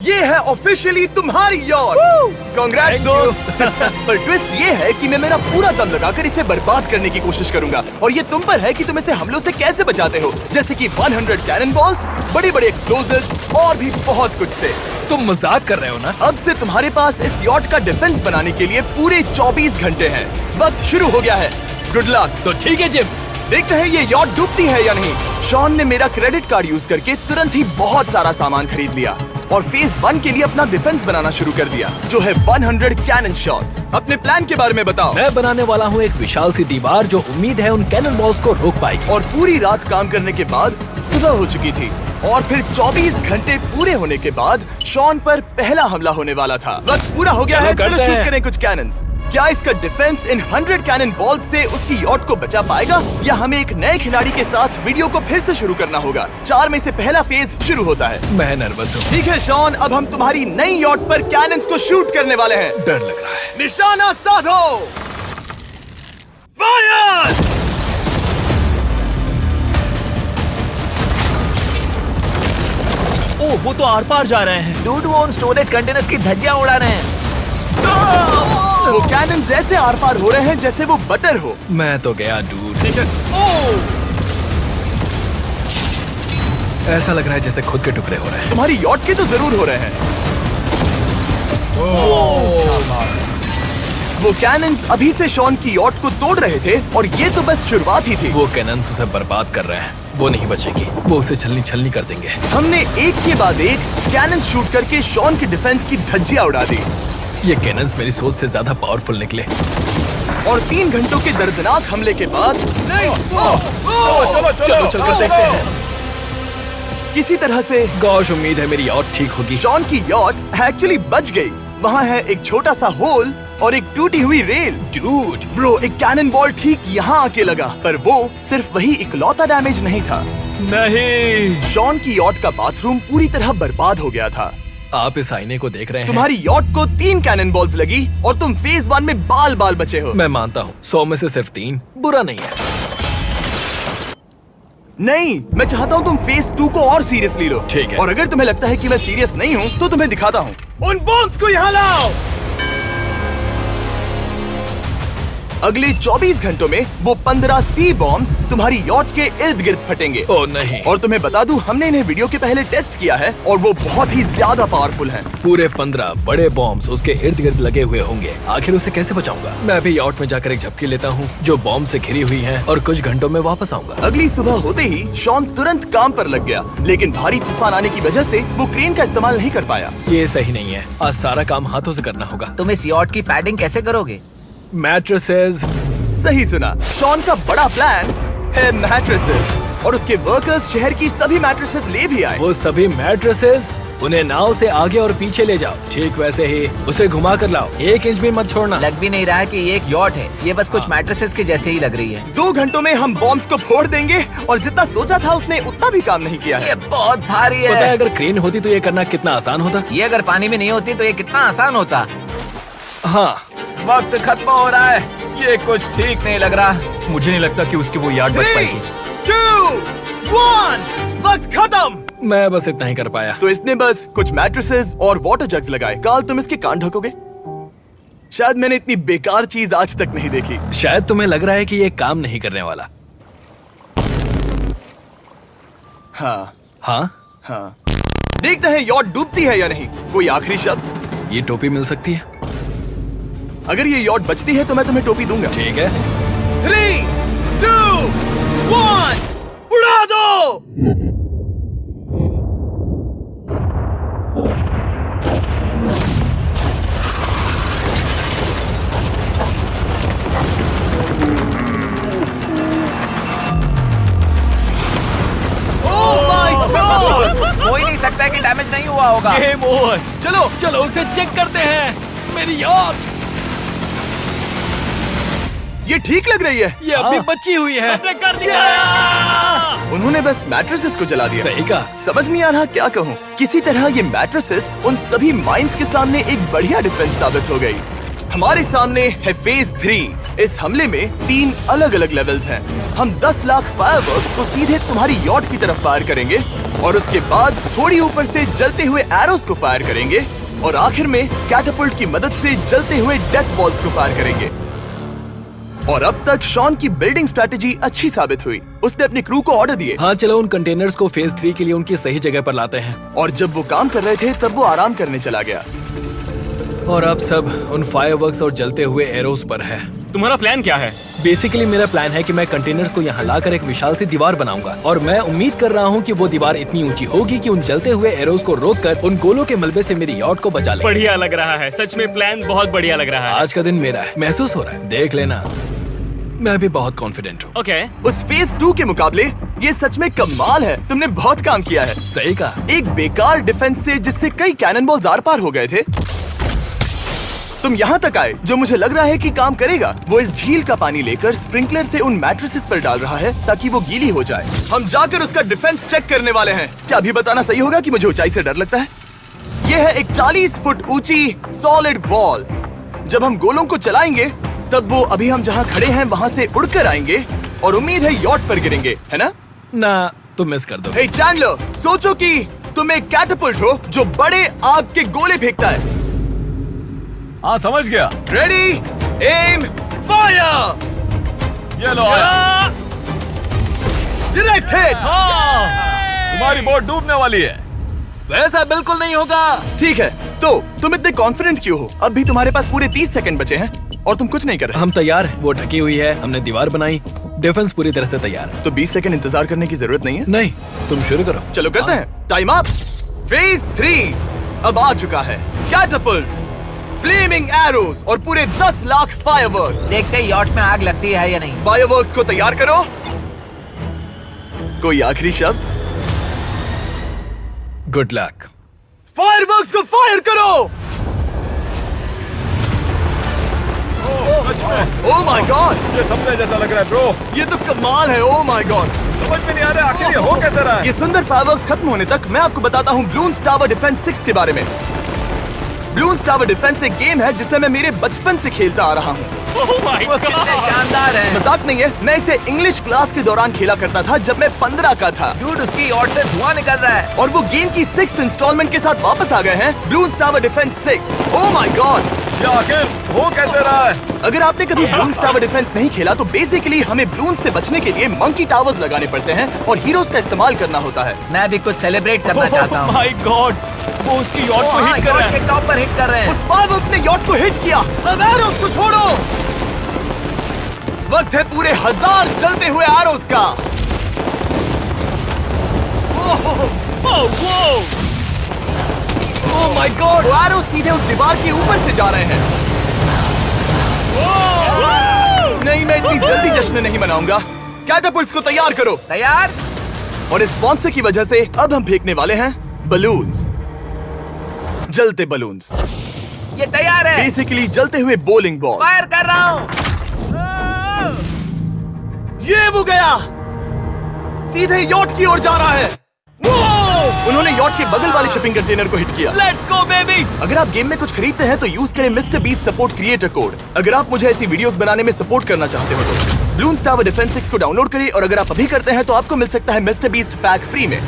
ये है ऑफिशियली तुम्हारी यॉट। कांग्रेट्स दोस्त। पर ट्विस्ट ये है कि मैं मेरा पूरा दम लगाकर इसे बर्बाद करने की कोशिश करूंगा और ये तुम पर है कि तुम इसे हमलों से कैसे बचाते हो, जैसे कि 100 कैनन बॉल्स, बड़ी बड़ी एक्सप्लोजिव्स और भी बहुत कुछ से। तुम मजाक कर रहे हो ना? अब से तुम्हारे पास इस यॉट का डिफेंस बनाने के लिए पूरे 24 घंटे हैं। वक्त शुरू हो गया है। Good luck. तो ठीक है जिम, देखते हैं ये यॉट डूबती है या नहीं। शॉन ने मेरा क्रेडिट कार्ड यूज करके तुरंत ही बहुत सारा सामान खरीद लिया और फेज 1 के लिए अपना डिफेंस बनाना शुरू कर दिया, जो है 100 कैनन शॉट्स। अपने प्लान के बारे में बताओ। मैं बनाने वाला हूँ एक विशाल सी दीवार जो उम्मीद है उन कैनन बॉल्स को रोक पाएगी। और पूरी रात काम करने के बाद सुबह हो चुकी थी और फिर 24 घंटे पूरे होने के बाद शॉन पर पहला हमला होने वाला था। वक्त पूरा हो गया है, चलो शूट करें कुछ कैनन्स। क्या इसका डिफेंस इन 100 कैनन बॉल्स से उसकी यॉट को बचा पाएगा या हमें एक नए खिलाड़ी के साथ वीडियो को फिर से शुरू करना होगा? 4 में से पहला फेज शुरू होता है। मैं नर्वस हूँ। ठीक है शॉन, अब हम तुम्हारी नई यॉट पर कैनन्स को शूट करने वाले हैं। डर लग रहा है। निशाना साधो। फायर! ओह, वो तो आर पार जा रहे हैं। डूड, वो उन स्टोरेज कंटेनर्स की धज्जियां उड़ा रहे हैं। वो कैनन ऐसे आर पार हो रहे हैं जैसे वो बटर हो। मैं तो गया डूड। ठीक है। ऐसा लग रहा है जैसे खुद के टुकड़े हो रहे हैं। तुम्हारी यॉट के तो जरूर हो रहे हैं। वो कैनन अभी से शॉन की यॉट को तोड़ रहे थे और ये तो बस शुरुआत ही थी। वो कैनन उसे बर्बाद कर रहे हैं। वो नहीं बचेगी, वो उसे छलनी छलनी कर देंगे। हमने एक के बाद एक कैनन शूट करके शॉन की डिफेंस की धज्जियां उड़ा दी। ये कैनन्स मेरी सोच से ज्यादा पावरफुल निकले। और 3 घंटों के दर्दनाक हमले के बाद चलो चलकर देखते हैं। किसी तरह से गॉश, उम्मीद है मेरी यॉट ठीक होगी। शॉन की यॉट एक्चुअली बच गई। वहाँ है एक छोटा सा होल और एक टूटी हुई रेल। डूड ब्रो, एक कैनन बॉल ठीक यहाँ आके लगा, पर वो सिर्फ वही इकलौता डैमेज नहीं था। नहीं, शॉन की यॉट का बाथरूम पूरी तरह बर्बाद हो गया था। आप इस आईने को देख रहे हैं? तुम्हारी यॉट को 3 कैनन बॉल्स लगी और तुम फेज 1 में बाल बाल बचे हो। मैं मानता हूँ 100 में से सिर्फ 3 बुरा नहीं है। नहीं, मैं चाहता हूँ तुम फेज 2 को और सीरियसली लो। ठीक है। और अगर तुम्हें लगता है कि मैं सीरियस नहीं हूँ तो तुम्हें दिखाता हूँ। उन बॉम्ब्स को यहाँ लाओ। अगले 24 घंटों में वो 15 सी बॉम्ब्स तुम्हारी यॉट के इर्द गिर्द फटेंगे। ओह नहीं। और तुम्हें बता दूं, हमने इन्हें वीडियो के पहले टेस्ट किया है और वो बहुत ही ज्यादा पावरफुल हैं। पूरे 15 बड़े बॉम्ब्स उसके इर्द गिर्द लगे हुए होंगे। आखिर उसे कैसे बचाऊंगा? मैं भी यॉट में जाकर एक झपकी लेता हूँ जो बॉम्ब से घिरी हुई है और कुछ घंटों में वापस आऊंगा। अगली सुबह होते ही शॉन तुरंत काम पर लग गया, लेकिन भारी तूफान आने की वजह से वो क्रेन का इस्तेमाल नहीं कर पाया। ये सही नहीं है। आज सारा काम हाथों से करना होगा। तुम इस यॉट की पैडिंग कैसे करोगे? मैट्रेसेस। सही सुना, शॉन का बड़ा प्लान है मैट्रेसेस और उसके वर्कर्स शहर की सभी मैट्रेसेस ले भी आए। वो सभी मैट्रेसेस उन्हें नाव से आगे और पीछे ले जाओ। ठीक वैसे ही उसे घुमा कर लाओ, 1 इंच भी मत छोड़ना। लग भी नहीं रहा है कि ये एक यॉट है, ये बस कुछ मैट्रेसेस के जैसे ही लग रही है। 2 घंटों में हम बॉम्ब्स को फोड़ देंगे और जितना सोचा था उसने उतना भी काम नहीं किया है। ये बहुत भारी पता है है। अगर क्रेन होती तो ये करना कितना आसान होता। ये अगर पानी में नहीं होती तो ये कितना आसान होता। हाँ, वक्त खत्म हो रहा है, ये कुछ ठीक नहीं लग रहा। मुझे नहीं लगता कि उसकी वो यार्ड बच 3, पाएगी। 2, 1, वक्त खत्म। मैं बस इतना ही कर पाया। तो इसने बस कुछ मैट्रेसेस और वाटर जग्स लगाए। काल, तुम इसके कान ढकोगे? शायद मैंने इतनी बेकार चीज आज तक नहीं देखी। शायद तुम्हें लग रहा है कि ये काम नहीं करने वाला। हाँ हाँ, हाँ, देखते हैं यॉट डूबती है या नहीं। कोई आखिरी शब्द? ये टोपी मिल सकती है। अगर ये यॉट बचती है तो मैं तुम्हें टोपी दूंगा। ठीक है। 3, 2, 1, उड़ा दो। हो ही नहीं सकता है कि डैमेज नहीं हुआ होगा। Game over. चलो चलो उसे चेक करते हैं। मेरी यॉट, ये ठीक लग रही है। ये अभी बची हुई है। हमने कर दिया। उन्होंने बस मैट्रेसेस को जला दिया। सही कहा। समझ नहीं आ रहा क्या कहूँ। किसी तरह ये मैट्रेसेस उन सभी माइंस के सामने एक बढ़िया डिफेंस साबित हो गई। हमारे सामने है फेज 3 इस हमले में 3 अलग अलग लेवल्स हैं। हम 10 लाख फायरवर्क्स को सीधे तुम्हारी यॉट की तरफ फायर करेंगे और उसके बाद थोड़ी ऊपर से जलते हुए एरोस को फायर करेंगे और आखिर में कैटापल्ट की मदद से जलते हुए डेथ बॉल्स को फायर करेंगे। और अब तक शॉन की बिल्डिंग स्ट्रेटेजी अच्छी साबित हुई। उसने अपनी क्रू को ऑर्डर दिए। हाँ चलो उन कंटेनर्स को फेज 3 के लिए उनकी सही जगह पर लाते हैं। और जब वो काम कर रहे थे तब वो आराम करने चला गया। और अब सब उन फायरवर्क्स और जलते हुए एरोस पर है। तुम्हारा प्लान क्या है? बेसिकली मेरा प्लान है कि मैं कंटेनर्स को यहाँ लाकर एक विशाल सी दीवार बनाऊंगा और मैं उम्मीद कर रहा हूँ कि वो दीवार इतनी ऊंची होगी कि उन जलते हुए एरोस को रोककर उन गोलों के मलबे से मेरी यॉट को बचा ले। बढ़िया लग रहा है, सच में प्लान बहुत बढ़िया लग रहा है। आज का दिन मेरा है, महसूस हो रहा है। देख लेना, मैं भी बहुत कॉन्फिडेंट हूँ। ओके। उस फेज 2 के मुकाबले ये सच में कमाल है। तुमने बहुत काम किया है। सही कहा। एक बेकार डिफेंस से जिससे कई कैनन बॉल्स आर पार हो गए थे, तुम यहाँ तक आए जो मुझे लग रहा है कि काम करेगा। वो इस झील का पानी लेकर स्प्रिंकलर से उन मैट्रेसेस पर डाल रहा है ताकि वो गीली हो जाए। हम जाकर उसका डिफेंस चेक करने वाले हैं। क्या अभी बताना सही होगा कि मुझे ऊंचाई से डर लगता है? ये है एक 40 फुट ऊंची सॉलिड वॉल। जब हम गोलों को चलाएंगे तब वो अभी हम जहाँ खड़े हैं वहाँ से उड़कर आएंगे और उम्मीद है यॉट पर गिरेंगे, है ना? ना, तुम मिस कर दो। हे चैंडलर, सोचो कि तुम एक कैटापल्ट हो जो बड़े आग के गोले फेंकता है। हाँ समझ गया। Ready, aim, fire. ये लो आया। Direct hit. तुम्हारी बोट डूबने वाली है। वैसा बिल्कुल नहीं होगा। ठीक है, तो तुम इतने कॉन्फिडेंट क्यों हो? अब भी तुम्हारे पास पूरे 30 सेकंड बचे हैं और तुम कुछ नहीं कर रहे। हम तैयार हैं। वो ढकी हुई है, हमने दीवार बनाई, डिफेंस पूरी तरह से तैयार है। तो 20 सेकंड इंतजार करने की जरूरत नहीं है। नहीं, तुम शुरू करो। चलो करते हैं। Time up. फेज 3 अब आ चुका है। कैटापल्ट्स, फ्लेमिंग एरोस और पूरे 10 लाख फायरवर्क्स। देखते ही यॉट में आग लगती है या नहीं। फायरवर्क्स को तैयार करो। कोई आखिरी शब्द? Good luck. फायरवर्क्स को फायर करो। ओह माय गॉड, ये सपने जैसा लग रहा है ब्रो। ये तो कमाल है। ओह माय गॉड, समझ में नहीं आ रहा आखिर ये हो कैसे रहा है। ये सुंदर फायरवर्क्स खत्म होने तक मैं आपको बताता हूँ ब्लून्स टावर डिफेंस 6 के बारे में। ब्लून्स टावर डिफेंस एक गेम है जिसे मैं मेरे बचपन से खेलता आ रहा हूँ। Oh my वो कितने God! शानदार है। मजाक नहीं है, मैं इसे इंग्लिश क्लास के दौरान खेला करता था जब मैं 15 का था। डूड, उसकी यॉट से धुआं निकल रहा है। और वो गेम की 6th इंस्टॉलमेंट के साथ वापस आ गए हैं, balloons tower defence 6। Oh my God, ये आखिर हो कैसे रहा है। अगर आपने कभी ब्लून्स टावर डिफेंस नहीं खेला तो बेसिकली हमें ब्लून से बचने के लिए मंकी टावर्स लगाने पड़ते हैं और हीरोज का इस्तेमाल करना होता है। मैं भी कुछ सेलिब्रेट करना चाहता हूँ। My God! वो उसकी यॉट को हिट कर रहा है। के टॉप पर हिट कर रहे हैं। उस फायरवर्क ने यॉट को हिट किया। अब एरोस को छोड़ो। वक्त है पूरे 1000 जलते हुए एरोस का। ओह माय गॉड, वो एरोस सीधे उस दीवार के ऊपर से जा रहे हैं। नहीं, मैं इतनी जल्दी जश्न नहीं मनाऊंगा। कैटापल्ट्स को तैयार करो। तैयार। और इस स्पॉन्सर की वजह से अब हम फेंकने वाले हैं बलून्स, जलते बलून्स। ये तैयार है। बेसिकली जलते हुए बोलिंग बॉल। फायर कर रहा हूँ। ये वो गया, सीधे यॉट की ओर जा रहा है। उन्होंने यॉट के बगल वाले शिपिंग कंटेनर को हिट किया। Let's go, baby! अगर आप गेम में कुछ खरीदते हैं तो यूज करें mister beast support creator code. अगर आप मुझे ऐसी वीडियोस बनाने में सपोर्ट करना चाहते हो तो ब्लून्स टावर डिफेंस 6 को डाउनलोड करें और अगर आप अभी करते हैं तो आपको मिल सकता है मिस्टर बीस्ट पैक फ्री में।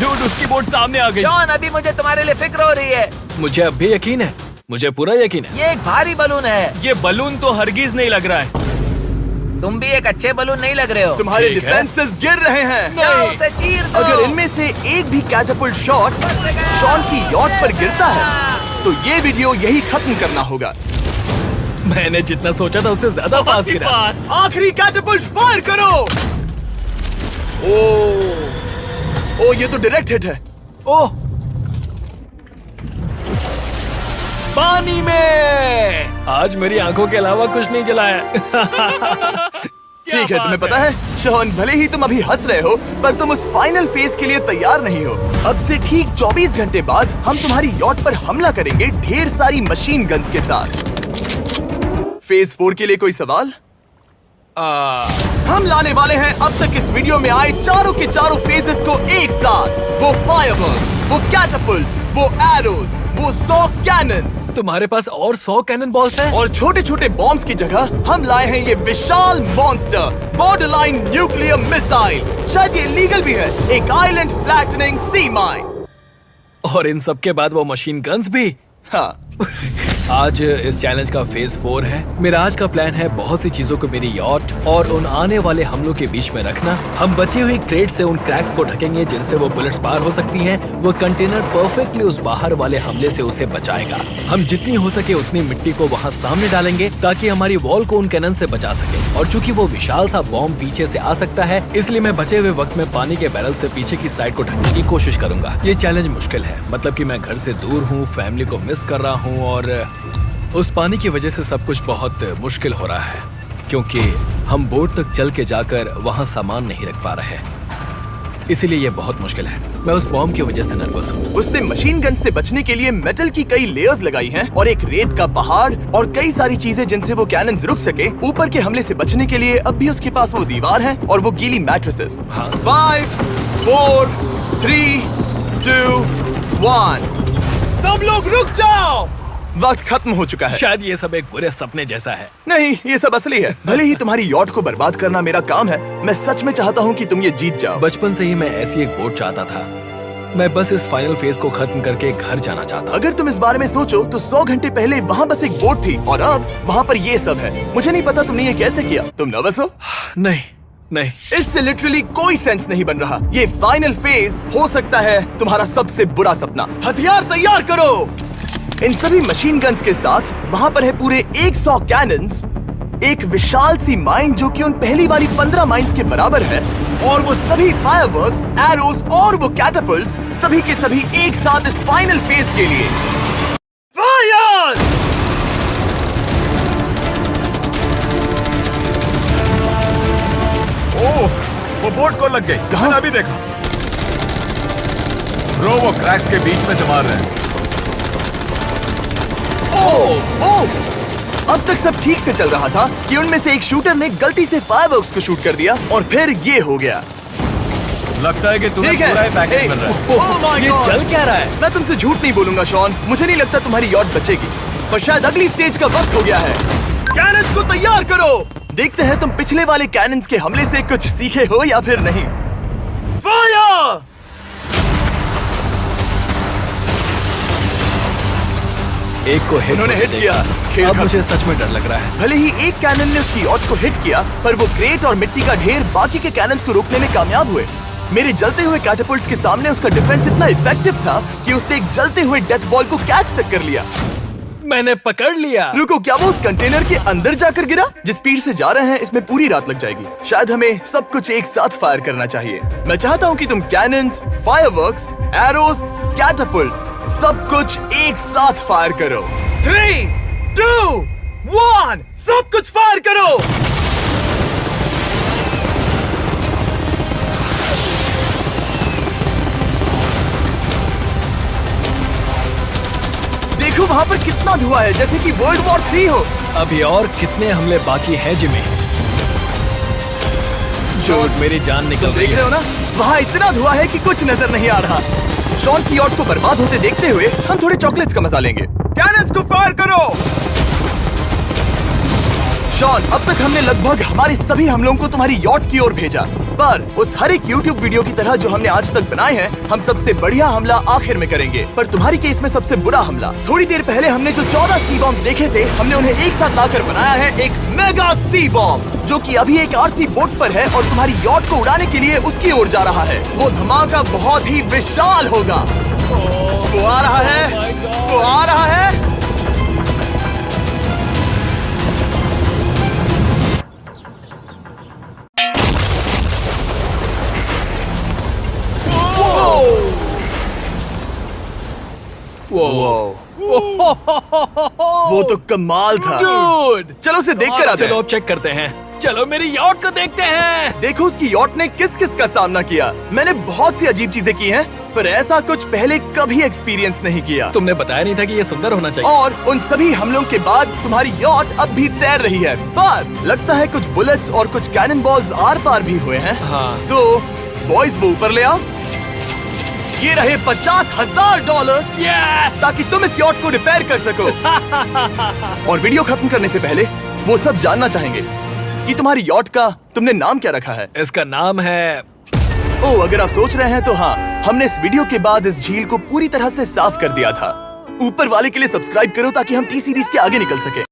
Dude, उसकी बोट सामने आ गई। जॉन, अभी मुझे तुम्हारे लिए फिक्र हो रही है। मुझे अब भी यकीन है, मुझे पूरा यकीन है। ये एक भारी बलून है। ये बलून तो हरगिज नहीं लग रहा है। तुम भी एक अच्छे बलून नहीं लग रहे हो। तुम्हारे ठीक है। डिफेंसेस गिर रहे हैं। जाओ, उसे चीर दो। अगर इनमें से एक भी कैटापल्ट शॉट शॉन की यॉट पर गिरता है तो ये वीडियो यही खत्म करना होगा। मैंने जितना सोचा था उससे ज्यादा पास गिरा। पास। आखिरी कैटापल्ट फायर करो। ओ, ये तो डायरेक्ट हिट है। ओह, पानी में। आज मेरी आंखों के अलावा कुछ नहीं जलाया। ठीक है, तुम्हें पता है शॉन, भले ही तुम अभी हंस रहे हो पर तुम उस फाइनल फेज के लिए तैयार नहीं हो। अब से ठीक 24 घंटे बाद हम तुम्हारी यॉट पर हमला करेंगे ढेर सारी मशीन गन्स के साथ। फेज 4 के लिए कोई सवाल? हम लाने वाले हैं अब तक इस वीडियो में आए चारों के चारों फेजेस को एक साथ। वो फायरवर्क्स, वो कैटapults, वो एरोज, वो 100 कैनन्स। तुम्हारे पास और 100 कैनन बॉल्स हैं? और छोटे छोटे बॉम्ब्स की जगह हम लाए हैं ये विशाल मॉन्स्टर, बॉर्डरलाइन न्यूक्लियर मिसाइल। शायद ये लीगल भी है, एक आइलैंड फ्लैटनिंग सी माइन। और इन सब के बाद वो मशीन गन्स भी। हाँ, आज इस चैलेंज का फेज 4 है। मेरा आज का प्लान है बहुत सी चीजों को मेरी यॉट और उन आने वाले हमलों के बीच में रखना। हम बची हुई क्रेट से उन क्रैक्स को ढकेंगे जिनसे वो बुलेट्स पार हो सकती हैं। वो कंटेनर परफेक्टली उस बाहर वाले हमले से उसे बचाएगा। हम जितनी हो सके उतनी मिट्टी को वहाँ सामने डालेंगे ताकि हमारी वॉल को उन कैनन से बचा सके। और चूंकि वो विशाल सा बॉम्ब पीछे से आ सकता है, इसलिए मैं बचे हुए वक्त में पानी के बैरल से पीछे की साइड को ढकने की कोशिश करूंगा। ये चैलेंज मुश्किल है, मतलब कि मैं घर से दूर हूँ, फैमिली को मिस कर रहा हूँ और उस पानी की वजह से सब कुछ बहुत मुश्किल हो रहा है क्योंकि हम बोट तक चल के जाकर वहाँ सामान नहीं रख पा रहे हैं। इसीलिए ये बहुत मुश्किल है। मैं उस बॉम्ब की वजह से नर्वस हूँ। उसने मशीन गन से बचने के लिए मेटल की कई लेयर्स लगाई हैं और एक रेत का पहाड़ और कई सारी चीजें जिनसे वो कैनन्स रुक सके। ऊपर के हमले से बचने के लिए अब भी उसके पास वो दीवार है और वो गीली मैट्रेसेस। हाँ। 5, 4, 3, 2, 1। सब लोग रुक जाओ, वक्त खत्म हो चुका है। शायद ये सब एक बुरे सपने जैसा है। नहीं, ये सब असली है। भले ही तुम्हारी यॉट को बर्बाद करना मेरा काम है, मैं सच में चाहता हूँ कि तुम ये जीत जाओ। बचपन से ही मैं ऐसी एक बोट चाहता था। मैं बस इस फाइनल फेज को खत्म करके घर जाना चाहता। अगर तुम इस बारे में सोचो तो 100 घंटे पहले वहाँ बस एक बोट थी और अब वहाँ पर ये सब है। मुझे नहीं पता तुमने ये कैसे किया। तुम नर्वस हो? नहीं नहीं, इससे लिटरली कोई सेंस नहीं बन रहा। ये फाइनल फेज हो सकता है तुम्हारा सबसे बुरा सपना। हथियार तैयार करो। इन सभी मशीन गन्स के साथ वहाँ पर है पूरे 100 कैनन्स, एक विशाल सी माइन जो कि उन पहली वाली 15 माइन्स के बराबर है, और वो सभी फायरवर्क्स, एरोज और वो कैटapults सभी के सभी एक साथ इस फाइनल फेज के लिए। फायर! ओह, वो बोट को लग गई। कहाँ? अभी देखा। ब्रो, वो क्रैक्स के बीच में से मार रहे हैं। अब तक सब ठीक से चल रहा था कि उनमें से एक शूटर ने गलती से फायरवर्क्स को शूट कर दिया और फिर ये हो गया। लगता है कि तुम्हें ठीक है। पूरा पैकेज मिल रहा है। Oh my ये God! चल क्या रहा है? मैं तुमसे झूठ नहीं बोलूंगा शॉन, मुझे नहीं लगता तुम्हारी यॉट बचेगी, पर शायद अगली स्टेज का वक्त हो गया है। कैनन्स को तैयार करो। देखते हैं तुम पिछले वाले कैनन्स के हमले से कुछ सीखे हो या फिर नहीं। फायर! एक को हिट उन्होंने हिट किया। खेल अब खत्म। मुझे सच में डर लग रहा है। भले ही एक कैनन ने उसकी यॉट को हिट किया, पर वो क्रेट और मिट्टी का ढेर बाकी के कैनन्स को रोकने में कामयाब हुए। मेरे जलते हुए कैटapults के सामने उसका डिफेंस इतना इफेक्टिव था कि उसने एक जलते हुए डेथ बॉल को कैच तक कर लिया। मैंने पकड़ लिया। रुको, क्या वो उस कंटेनर के अंदर जाकर गिरा? जिस स्पीड से जा रहे हैं इसमें पूरी रात लग जाएगी। शायद हमें सब कुछ एक साथ फायर करना चाहिए। मैं चाहता हूँ कि तुम कैनन्स, फायरवर्क्स, एरोज, कैटapults सब कुछ एक साथ फायर करो। 3, 2, 1, सब कुछ फायर करो। देखो वहाँ पर कितना धुआं है, जैसे कि वर्ल्ड वॉर 3 हो। अभी और कितने हमले बाकी हैं जिमी? शॉट, मेरी जान निकल रही देख रहे है। हो ना, वहाँ इतना धुआं है कि कुछ नजर नहीं आ रहा। शॉन की यॉट को बर्बाद होते देखते हुए हम थोड़े चॉकलेट्स का मजा लेंगे। कैनन्स को फायर करो। शॉन, अब तक हमने लगभग हमारे सभी हमलों को तुम्हारी यॉट की ओर भेजा, पर उस हर एक YouTube वीडियो की तरह जो हमने आज तक बनाए हैं, हम सबसे बढ़िया हमला आखिर में करेंगे। पर तुम्हारी केस में सबसे बुरा हमला। थोड़ी देर पहले हमने जो 14 सी बॉम्ब देखे थे, हमने उन्हें एक साथ लाकर बनाया है एक मेगा सी बॉम्ब, जो कि अभी एक RC बोट पर है और तुम्हारी यॉट को उड़ाने के लिए उसकी ओर जा रहा है। वो धमाका बहुत ही विशाल होगा। वो आ रहा है, वो आ रहा है। वो तो कमाल था। Dude! चलो उसे देख कर आते चलो हैं। अब चेक करते हैं। चलो मेरी यॉट को देखते हैं। देखो उसकी यॉट ने किस किस का सामना किया। मैंने बहुत सी अजीब चीजें की हैं, पर ऐसा कुछ पहले कभी एक्सपीरियंस नहीं किया। तुमने बताया नहीं था कि ये सुंदर होना चाहिए। और उन सभी हमलों के बाद तुम्हारी यॉट अब भी तैर रही है, पर लगता है कुछ बुलेट्स और कुछ कैनन बॉल्स आर पार भी हुए हैं। हाँ। तो बॉयज वो ऊपर ले आओ। ये रहे $50,000 यस! ताकि तुम इस यॉट को रिपेयर कर सको। और वीडियो खत्म करने से पहले वो सब जानना चाहेंगे कि तुम्हारी यॉट का तुमने नाम क्या रखा है। इसका नाम है ओह, अगर आप सोच रहे हैं तो हाँ, हमने इस वीडियो के बाद इस झील को पूरी तरह से साफ कर दिया था। ऊपर वाले के लिए सब्सक्राइब करो ताकि हम टी सीरीज के आगे निकल सके।